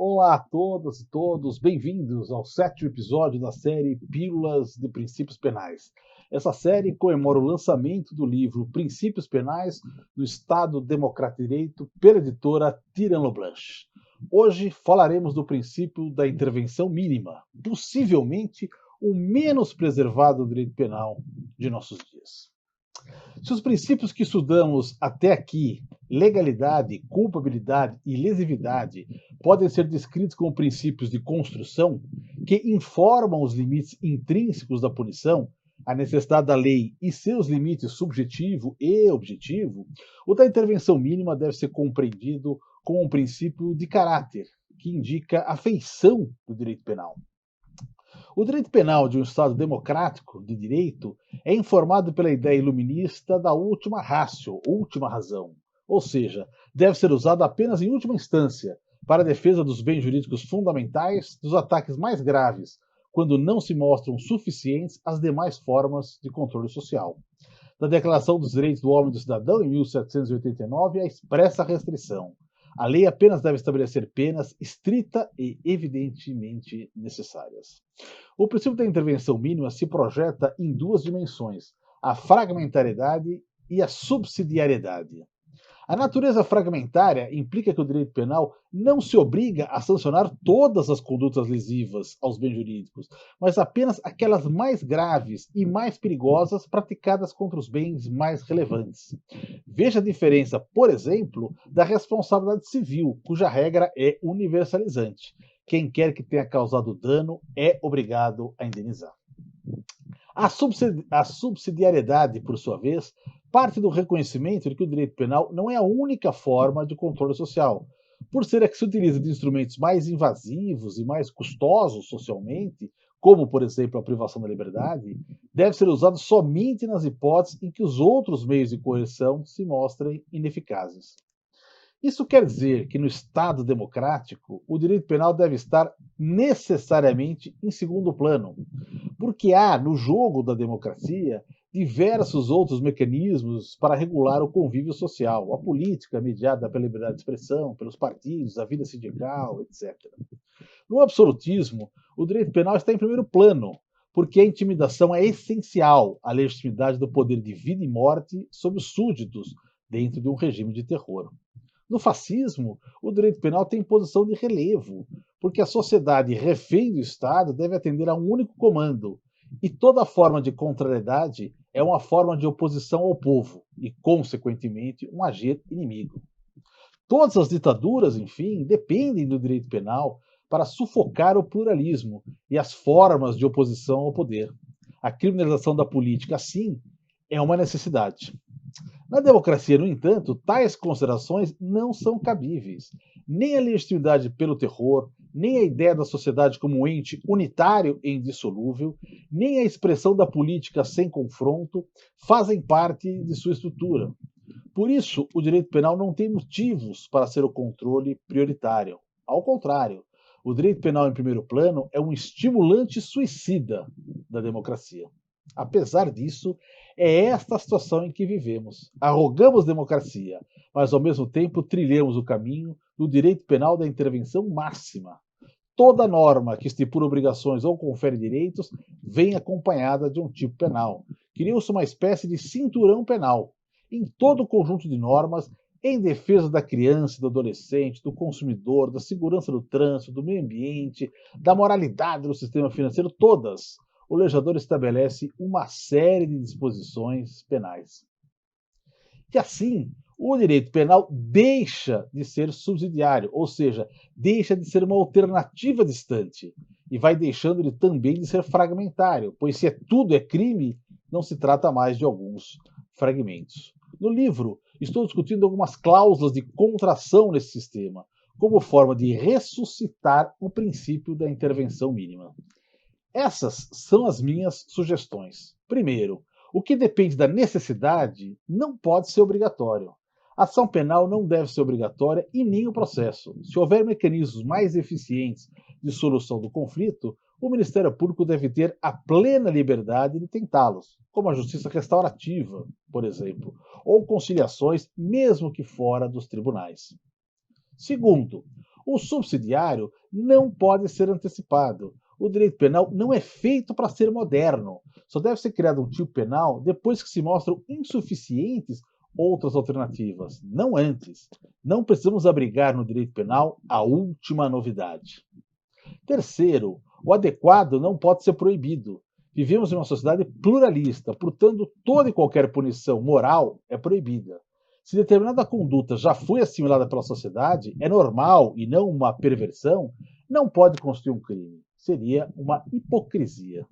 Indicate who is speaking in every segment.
Speaker 1: Olá a todas e todos, bem-vindos ao 7º episódio da série Pílulas de Princípios Penais. Essa série comemora o lançamento do livro Princípios Penais do Estado Democrático de Direito pela editora Tirant Loblanche. Hoje falaremos do princípio da intervenção mínima, possivelmente o menos preservado do direito penal de nossos dias. Se os princípios que estudamos até aqui, legalidade, culpabilidade e lesividade, podem ser descritos como princípios de construção que informam os limites intrínsecos da punição, a necessidade da lei e seus limites subjetivo e objetivo, o da intervenção mínima deve ser compreendido como um princípio de caráter, que indica a feição do direito penal. O direito penal de um Estado democrático de direito é informado pela ideia iluminista da última ratio, última razão, ou seja, deve ser usado apenas em última instância para a defesa dos bens jurídicos fundamentais dos ataques mais graves, quando não se mostram suficientes as demais formas de controle social. Na Declaração dos Direitos do Homem e do Cidadão, em 1789, há expressa restrição. A lei apenas deve estabelecer penas estrita e evidentemente necessárias. O princípio da intervenção mínima se projeta em duas dimensões, a fragmentariedade e a subsidiariedade. A natureza fragmentária implica que o direito penal não se obriga a sancionar todas as condutas lesivas aos bens jurídicos, mas apenas aquelas mais graves e mais perigosas praticadas contra os bens mais relevantes. Veja a diferença, por exemplo, da responsabilidade civil, cuja regra é universalizante. Quem quer que tenha causado dano é obrigado a indenizar. A subsidiariedade, por sua vez, parte do reconhecimento de que o direito penal não é a única forma de controle social, por ser a que se utiliza de instrumentos mais invasivos e mais custosos socialmente, como, por exemplo, a privação da liberdade, deve ser usado somente nas hipóteses em que os outros meios de coerção se mostrem ineficazes. Isso quer dizer que no Estado democrático, o direito penal deve estar necessariamente em segundo plano, porque há, no jogo da democracia, diversos outros mecanismos para regular o convívio social, a política mediada pela liberdade de expressão, pelos partidos, a vida sindical, etc. No absolutismo, o direito penal está em primeiro plano, porque a intimidação é essencial à legitimidade do poder de vida e morte sobre os súditos dentro de um regime de terror. No fascismo, o direito penal tem posição de relevo, porque a sociedade refém do Estado deve atender a um único comando, e toda forma de contrariedade é uma forma de oposição ao povo, e, consequentemente, um agir inimigo. Todas as ditaduras, enfim, dependem do direito penal para sufocar o pluralismo e as formas de oposição ao poder. A criminalização da política, assim, é uma necessidade. Na democracia, no entanto, tais considerações não são cabíveis. Nem a legitimidade pelo terror, nem a ideia da sociedade como um ente unitário e indissolúvel, nem a expressão da política sem confronto fazem parte de sua estrutura. Por isso, o direito penal não tem motivos para ser o controle prioritário. Ao contrário, o direito penal em primeiro plano é um estimulante suicida da democracia. Apesar disso, é esta a situação em que vivemos. Arrogamos democracia, mas ao mesmo tempo trilhamos o caminho do direito penal da intervenção máxima. Toda norma que estipula obrigações ou confere direitos vem acompanhada de um tipo penal. Criou-se uma espécie de cinturão penal em todo o conjunto de normas em defesa da criança, do adolescente, do consumidor, da segurança do trânsito, do meio ambiente, da moralidade do sistema financeiro, todas. O legislador estabelece uma série de disposições penais. E assim, o direito penal deixa de ser subsidiário, ou seja, deixa de ser uma alternativa distante, e vai deixando de também de ser fragmentário, pois se tudo é crime, não se trata mais de alguns fragmentos. No livro, estou discutindo algumas cláusulas de contração nesse sistema, como forma de ressuscitar o princípio da intervenção mínima. Essas são as minhas sugestões. Primeiro, o que depende da necessidade não pode ser obrigatório. A ação penal não deve ser obrigatória e nem o processo. Se houver mecanismos mais eficientes de solução do conflito, o Ministério Público deve ter a plena liberdade de tentá-los, como a justiça restaurativa, por exemplo, ou conciliações, mesmo que fora dos tribunais. Segundo, O subsidiário não pode ser antecipado. O direito penal não é feito para ser moderno. Só deve ser criado um tipo penal depois que se mostram insuficientes outras alternativas, não antes. Não precisamos abrigar no direito penal a última novidade. Terceiro, o adequado não pode ser proibido. Vivemos em uma sociedade pluralista, portanto, toda e qualquer punição moral é proibida. Se determinada conduta já foi assimilada pela sociedade, é normal e não uma perversão, não pode constituir um crime. Seria uma hipocrisia.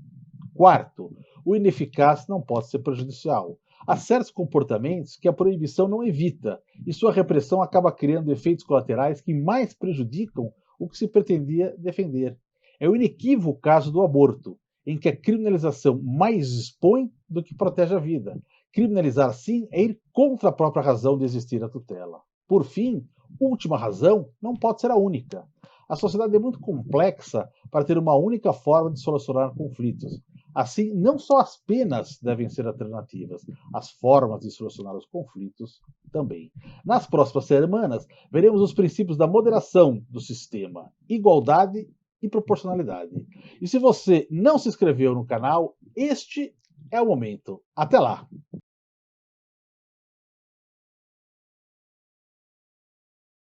Speaker 1: Quarto, o ineficaz não pode ser prejudicial. Há certos comportamentos que a proibição não evita, e sua repressão acaba criando efeitos colaterais que mais prejudicam o que se pretendia defender. É o inequívoco caso do aborto, em que a criminalização mais expõe do que protege a vida. Criminalizar, sim, é ir contra a própria razão de existir a tutela. Por fim, última razão não pode ser a única. A sociedade é muito complexa para ter uma única forma de solucionar conflitos. Assim, não só as penas devem ser alternativas, as formas de solucionar os conflitos também. Nas próximas semanas, veremos os princípios da moderação do sistema, igualdade e proporcionalidade. E se você não se inscreveu no canal, este é o momento. Até lá!